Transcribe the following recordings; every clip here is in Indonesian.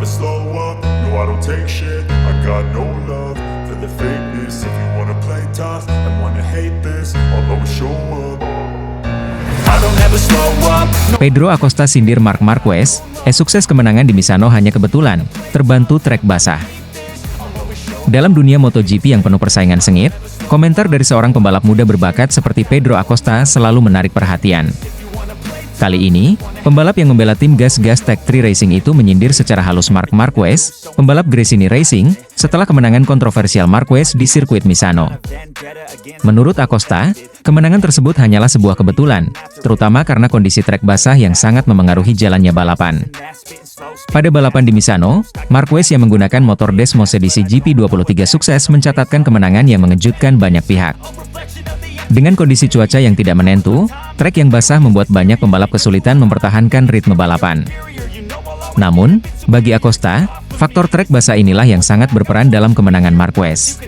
slow up, no I don't take shit. I got no love for the fakeness. If you wanna play tough and wanna hate this, I'll always show up. I don't ever slow up. Pedro Acosta sindir Marc Marquez, sukses kemenangan di Misano hanya kebetulan, terbantu trek basah. Dalam dunia MotoGP yang penuh persaingan sengit, komentar dari seorang pembalap muda berbakat seperti Pedro Acosta selalu menarik perhatian. Kali ini, pembalap yang membela tim Gas Tech 3 Racing itu menyindir secara halus Marc Marquez, pembalap Gresini Racing, setelah kemenangan kontroversial Marquez di sirkuit Misano. Menurut Acosta, kemenangan tersebut hanyalah sebuah kebetulan, terutama karena kondisi trek basah yang sangat memengaruhi jalannya balapan. Pada balapan di Misano, Marquez yang menggunakan motor Desmosedici GP23 sukses mencatatkan kemenangan yang mengejutkan banyak pihak. Dengan kondisi cuaca yang tidak menentu, trek yang basah membuat banyak pembalap kesulitan mempertahankan ritme balapan. Namun, bagi Acosta, faktor trek basah inilah yang sangat berperan dalam kemenangan Marquez.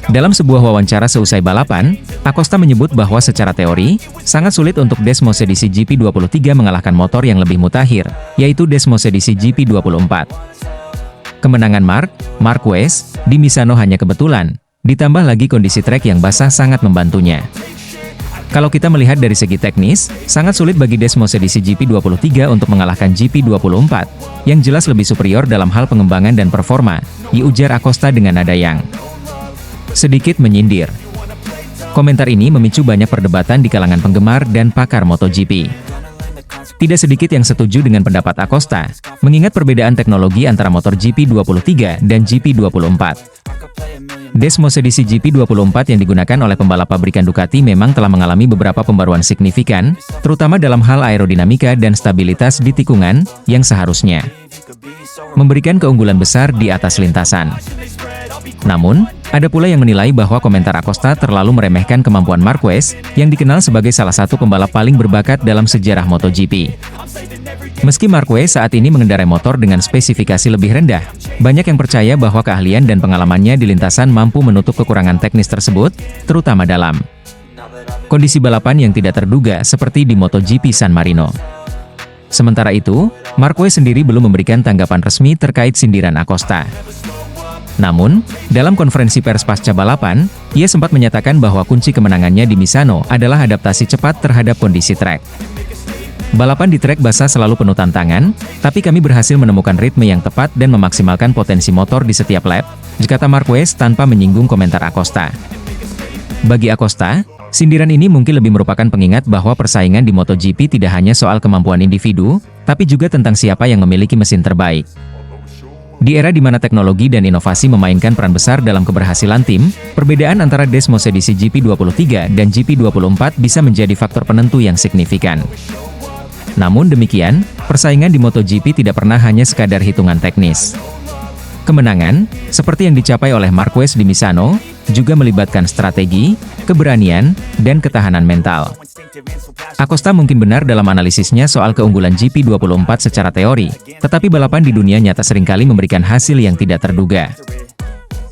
Dalam sebuah wawancara seusai balapan, Acosta menyebut bahwa secara teori, sangat sulit untuk Desmosedici GP23 mengalahkan motor yang lebih mutakhir, yaitu Desmosedici GP24. Kemenangan Marquez di Misano hanya kebetulan, ditambah lagi kondisi trek yang basah sangat membantunya. Kalau kita melihat dari segi teknis, sangat sulit bagi Desmosedici GP23 untuk mengalahkan GP24, yang jelas lebih superior dalam hal pengembangan dan performa, diujar Acosta dengan nada yang sedikit menyindir. Komentar ini memicu banyak perdebatan di kalangan penggemar dan pakar MotoGP. Tidak sedikit yang setuju dengan pendapat Acosta, mengingat perbedaan teknologi antara motor GP23 dan GP24. Desmosedici GP24 yang digunakan oleh pembalap pabrikan Ducati memang telah mengalami beberapa pembaruan signifikan, terutama dalam hal aerodinamika dan stabilitas di tikungan, yang seharusnya memberikan keunggulan besar di atas lintasan. Namun, ada pula yang menilai bahwa komentar Acosta terlalu meremehkan kemampuan Marquez, yang dikenal sebagai salah satu pembalap paling berbakat dalam sejarah MotoGP. Meski Marquez saat ini mengendarai motor dengan spesifikasi lebih rendah, banyak yang percaya bahwa keahlian dan pengalamannya di lintasan mampu menutup kekurangan teknis tersebut, terutama dalam kondisi balapan yang tidak terduga seperti di MotoGP San Marino. Sementara itu, Marquez sendiri belum memberikan tanggapan resmi terkait sindiran Acosta. Namun, dalam konferensi pers pasca balapan, ia sempat menyatakan bahwa kunci kemenangannya di Misano adalah adaptasi cepat terhadap kondisi trek. Balapan di trek basah selalu penuh tantangan, tapi kami berhasil menemukan ritme yang tepat dan memaksimalkan potensi motor di setiap lap, kata Marquez tanpa menyinggung komentar Acosta. Bagi Acosta, sindiran ini mungkin lebih merupakan pengingat bahwa persaingan di MotoGP tidak hanya soal kemampuan individu, tapi juga tentang siapa yang memiliki mesin terbaik. Di era di mana teknologi dan inovasi memainkan peran besar dalam keberhasilan tim, perbedaan antara Desmosedici GP23 dan GP24 bisa menjadi faktor penentu yang signifikan. Namun demikian, persaingan di MotoGP tidak pernah hanya sekadar hitungan teknis. Kemenangan, seperti yang dicapai oleh Marquez di Misano, juga melibatkan strategi, keberanian, dan ketahanan mental. Acosta mungkin benar dalam analisisnya soal keunggulan GP24 secara teori, tetapi balapan di dunia nyata seringkali memberikan hasil yang tidak terduga.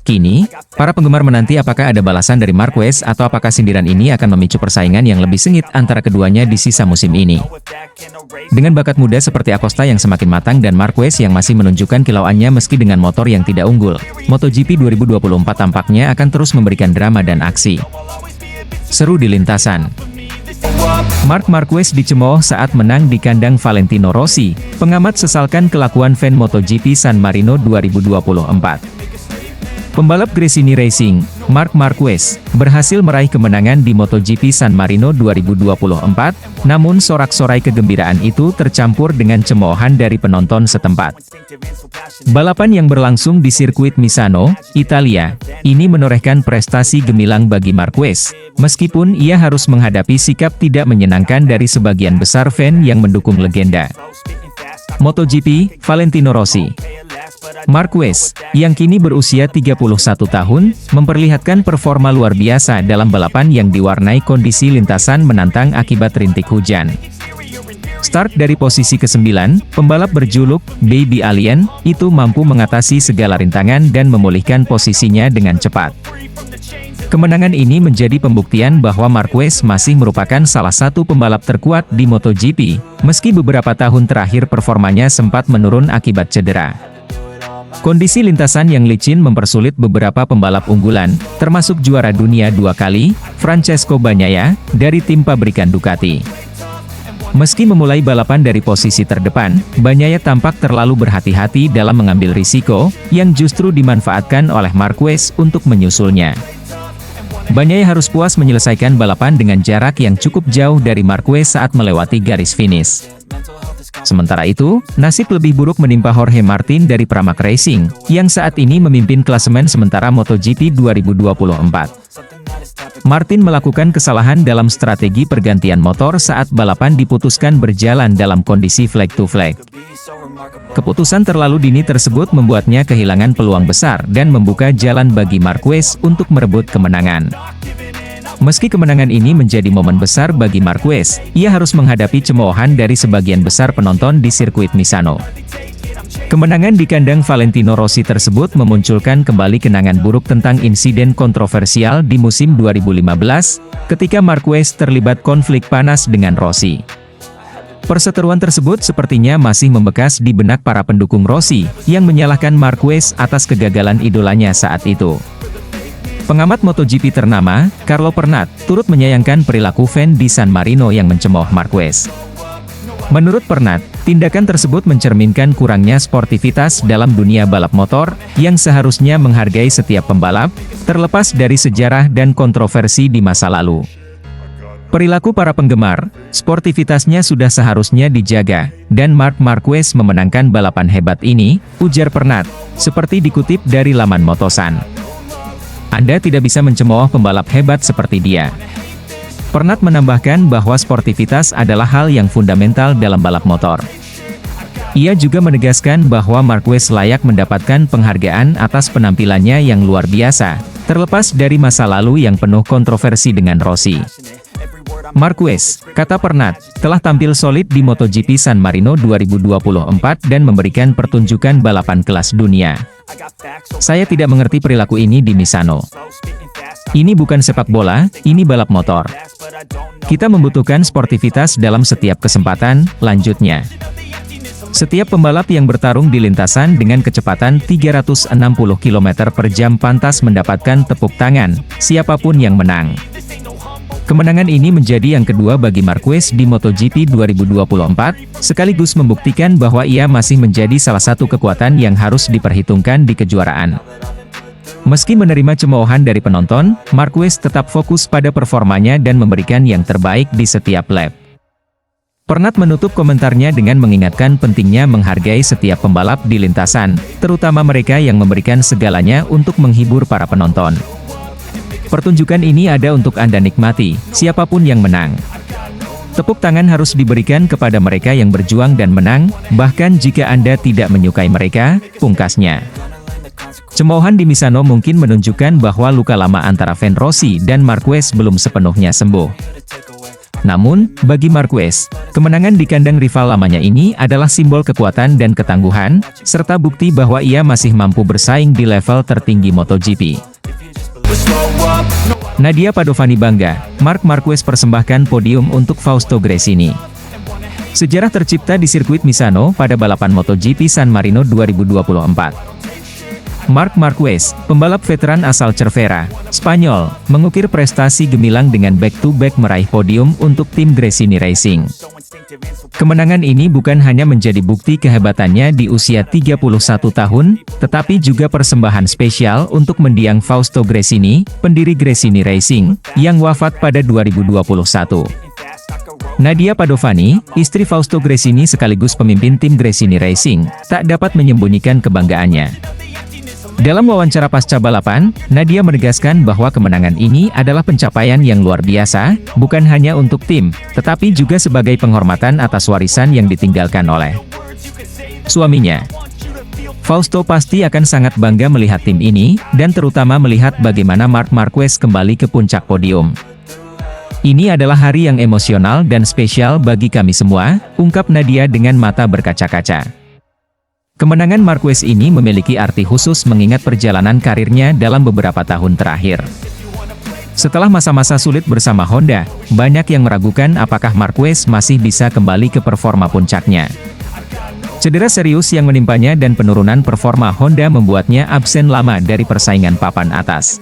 Kini, para penggemar menanti apakah ada balasan dari Marquez atau apakah sindiran ini akan memicu persaingan yang lebih sengit antara keduanya di sisa musim ini. Dengan bakat muda seperti Acosta yang semakin matang dan Marquez yang masih menunjukkan kilauannya meski dengan motor yang tidak unggul, MotoGP 2024 tampaknya akan terus memberikan drama dan aksi seru di lintasan. Marc Marquez dicemooh saat menang di kandang Valentino Rossi. Pengamat sesalkan kelakuan fan MotoGP San Marino 2024. Pembalap Gresini Racing, Marc Marquez, berhasil meraih kemenangan di MotoGP San Marino 2024, namun sorak-sorai kegembiraan itu tercampur dengan cemoohan dari penonton setempat. Balapan yang berlangsung di sirkuit Misano, Italia, ini menorehkan prestasi gemilang bagi Marquez, meskipun ia harus menghadapi sikap tidak menyenangkan dari sebagian besar fan yang mendukung legenda MotoGP, Valentino Rossi. Marquez, yang kini berusia 31 tahun, memperlihatkan performa luar biasa dalam balapan yang diwarnai kondisi lintasan menantang akibat rintik hujan. Start dari posisi ke-9, pembalap berjuluk Baby Alien itu mampu mengatasi segala rintangan dan memulihkan posisinya dengan cepat. Kemenangan ini menjadi pembuktian bahwa Marquez masih merupakan salah satu pembalap terkuat di MotoGP, meski beberapa tahun terakhir performanya sempat menurun akibat cedera. Kondisi lintasan yang licin mempersulit beberapa pembalap unggulan, termasuk juara dunia 2 kali, Francesco Bagnaia, dari tim pabrikan Ducati. Meski memulai balapan dari posisi terdepan, Bagnaia tampak terlalu berhati-hati dalam mengambil risiko, yang justru dimanfaatkan oleh Marquez untuk menyusulnya. Bagnaia harus puas menyelesaikan balapan dengan jarak yang cukup jauh dari Marquez saat melewati garis finish. Sementara itu, nasib lebih buruk menimpa Jorge Martin dari Pramac Racing, yang saat ini memimpin klasemen sementara MotoGP 2024. Martin melakukan kesalahan dalam strategi pergantian motor saat balapan diputuskan berjalan dalam kondisi flag to flag. Keputusan terlalu dini tersebut membuatnya kehilangan peluang besar dan membuka jalan bagi Marquez untuk merebut kemenangan. Meski kemenangan ini menjadi momen besar bagi Marquez, ia harus menghadapi cemoohan dari sebagian besar penonton di sirkuit Misano. Kemenangan di kandang Valentino Rossi tersebut memunculkan kembali kenangan buruk tentang insiden kontroversial di musim 2015, ketika Marquez terlibat konflik panas dengan Rossi. Perseteruan tersebut sepertinya masih membekas di benak para pendukung Rossi, yang menyalahkan Marquez atas kegagalan idolanya saat itu. Pengamat MotoGP ternama, Carlo Pernat, turut menyayangkan perilaku fan di San Marino yang mencemooh Marquez. Menurut Pernat, tindakan tersebut mencerminkan kurangnya sportivitas dalam dunia balap motor, yang seharusnya menghargai setiap pembalap, terlepas dari sejarah dan kontroversi di masa lalu. Perilaku para penggemar, sportivitasnya sudah seharusnya dijaga, dan Marc Marquez memenangkan balapan hebat ini, ujar Pernat, seperti dikutip dari laman Motosan. Anda tidak bisa mencemooh pembalap hebat seperti dia. Pernat menambahkan bahwa sportivitas adalah hal yang fundamental dalam balap motor. Ia juga menegaskan bahwa Marquez layak mendapatkan penghargaan atas penampilannya yang luar biasa, terlepas dari masa lalu yang penuh kontroversi dengan Rossi. Marquez, kata Pernat, telah tampil solid di MotoGP San Marino 2024 dan memberikan pertunjukan balapan kelas dunia. Saya tidak mengerti perilaku ini di Misano. Ini bukan sepak bola, ini balap motor. Kita membutuhkan sportivitas dalam setiap kesempatan, lanjutnya. Setiap pembalap yang bertarung di lintasan dengan kecepatan 360 km per jam pantas mendapatkan tepuk tangan, siapapun yang menang. Kemenangan ini menjadi yang kedua bagi Marquez di MotoGP 2024, sekaligus membuktikan bahwa ia masih menjadi salah satu kekuatan yang harus diperhitungkan di kejuaraan. Meski menerima cemoohan dari penonton, Marquez tetap fokus pada performanya dan memberikan yang terbaik di setiap lap. Pernat menutup komentarnya dengan mengingatkan pentingnya menghargai setiap pembalap di lintasan, terutama mereka yang memberikan segalanya untuk menghibur para penonton. Pertunjukan ini ada untuk Anda nikmati, siapapun yang menang. Tepuk tangan harus diberikan kepada mereka yang berjuang dan menang, bahkan jika Anda tidak menyukai mereka, pungkasnya. Cemoohan di Misano mungkin menunjukkan bahwa luka lama antara fan Rossi dan Marquez belum sepenuhnya sembuh. Namun, bagi Marquez, kemenangan di kandang rival lamanya ini adalah simbol kekuatan dan ketangguhan, serta bukti bahwa ia masih mampu bersaing di level tertinggi MotoGP. Nadia Padovani bangga, Marc Marquez persembahkan podium untuk Fausto Gresini. Sejarah tercipta di sirkuit Misano pada balapan MotoGP San Marino 2024. Marc Marquez, pembalap veteran asal Cervera, Spanyol, mengukir prestasi gemilang dengan back-to-back meraih podium untuk tim Gresini Racing. Kemenangan ini bukan hanya menjadi bukti kehebatannya di usia 31 tahun, tetapi juga persembahan spesial untuk mendiang Fausto Gresini, pendiri Gresini Racing, yang wafat pada 2021. Nadia Padovani, istri Fausto Gresini sekaligus pemimpin tim Gresini Racing, tak dapat menyembunyikan kebanggaannya. Dalam wawancara pasca balapan, Nadia menegaskan bahwa kemenangan ini adalah pencapaian yang luar biasa, bukan hanya untuk tim, tetapi juga sebagai penghormatan atas warisan yang ditinggalkan oleh suaminya. Fausto pasti akan sangat bangga melihat tim ini, dan terutama melihat bagaimana Marc Marquez kembali ke puncak podium. Ini adalah hari yang emosional dan spesial bagi kami semua, ungkap Nadia dengan mata berkaca-kaca. Kemenangan Marquez ini memiliki arti khusus mengingat perjalanan karirnya dalam beberapa tahun terakhir. Setelah masa-masa sulit bersama Honda, banyak yang meragukan apakah Marquez masih bisa kembali ke performa puncaknya. Cedera serius yang menimpanya dan penurunan performa Honda membuatnya absen lama dari persaingan papan atas.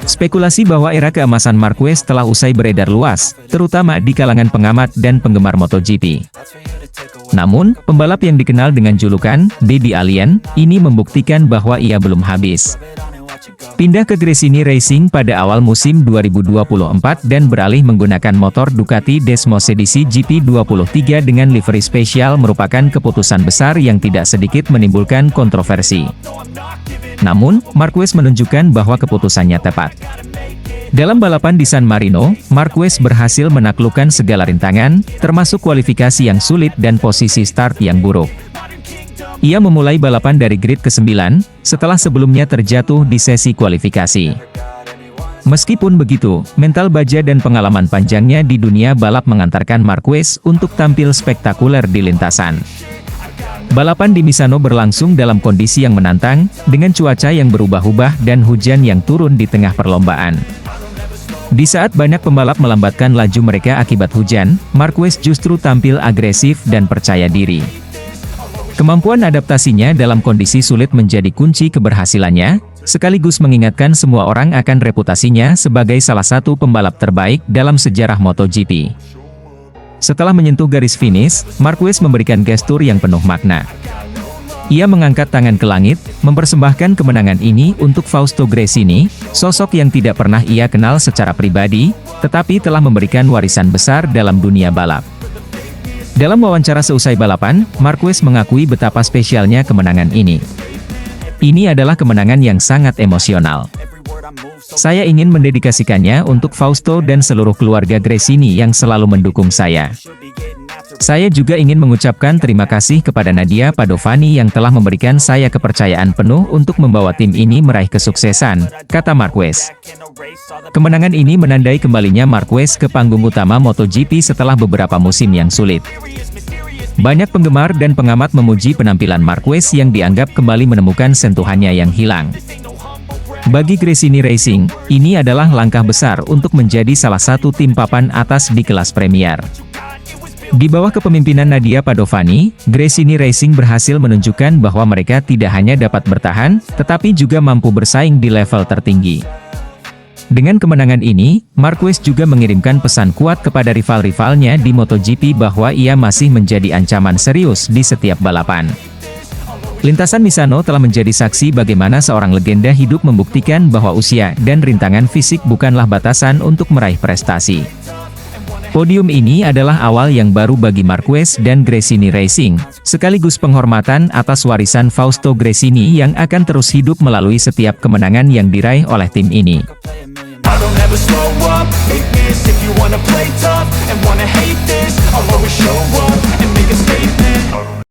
Spekulasi bahwa era keemasan Marquez telah usai beredar luas, terutama di kalangan pengamat dan penggemar MotoGP. Namun, pembalap yang dikenal dengan julukan Baby Alien ini membuktikan bahwa ia belum habis. Pindah ke Gresini Racing pada awal musim 2024 dan beralih menggunakan motor Ducati Desmosedici GP23 dengan livery spesial merupakan keputusan besar yang tidak sedikit menimbulkan kontroversi. Namun, Marquez menunjukkan bahwa keputusannya tepat. Dalam balapan di San Marino, Marquez berhasil menaklukkan segala rintangan, termasuk kualifikasi yang sulit dan posisi start yang buruk. Ia memulai balapan dari grid ke-9, setelah sebelumnya terjatuh di sesi kualifikasi. Meskipun begitu, mental baja dan pengalaman panjangnya di dunia balap mengantarkan Marquez untuk tampil spektakuler di lintasan. Balapan di Misano berlangsung dalam kondisi yang menantang, dengan cuaca yang berubah-ubah dan hujan yang turun di tengah perlombaan. Di saat banyak pembalap melambatkan laju mereka akibat hujan, Marquez justru tampil agresif dan percaya diri. Kemampuan adaptasinya dalam kondisi sulit menjadi kunci keberhasilannya, sekaligus mengingatkan semua orang akan reputasinya sebagai salah satu pembalap terbaik dalam sejarah MotoGP. Setelah menyentuh garis finish, Marquez memberikan gestur yang penuh makna. Ia mengangkat tangan ke langit, mempersembahkan kemenangan ini untuk Fausto Gresini, sosok yang tidak pernah ia kenal secara pribadi, tetapi telah memberikan warisan besar dalam dunia balap. Dalam wawancara seusai balapan, Marquez mengakui betapa spesialnya kemenangan ini. Ini adalah kemenangan yang sangat emosional. Saya ingin mendedikasikannya untuk Fausto dan seluruh keluarga Gresini yang selalu mendukung saya. Saya juga ingin mengucapkan terima kasih kepada Nadia Padovani yang telah memberikan saya kepercayaan penuh untuk membawa tim ini meraih kesuksesan, kata Marquez. Kemenangan ini menandai kembalinya Marquez ke panggung utama MotoGP setelah beberapa musim yang sulit. Banyak penggemar dan pengamat memuji penampilan Marquez yang dianggap kembali menemukan sentuhannya yang hilang. Bagi Gresini Racing, ini adalah langkah besar untuk menjadi salah satu tim papan atas di kelas Premier. Di bawah kepemimpinan Nadia Padovani, Gresini Racing berhasil menunjukkan bahwa mereka tidak hanya dapat bertahan, tetapi juga mampu bersaing di level tertinggi. Dengan kemenangan ini, Marquez juga mengirimkan pesan kuat kepada rival-rivalnya di MotoGP bahwa ia masih menjadi ancaman serius di setiap balapan. Lintasan Misano telah menjadi saksi bagaimana seorang legenda hidup membuktikan bahwa usia dan rintangan fisik bukanlah batasan untuk meraih prestasi. Podium ini adalah awal yang baru bagi Marquez dan Gresini Racing, sekaligus penghormatan atas warisan Fausto Gresini yang akan terus hidup melalui setiap kemenangan yang diraih oleh tim ini. I don't ever slow up, hate this if you wanna play tough and wanna hate this, I'll always show up.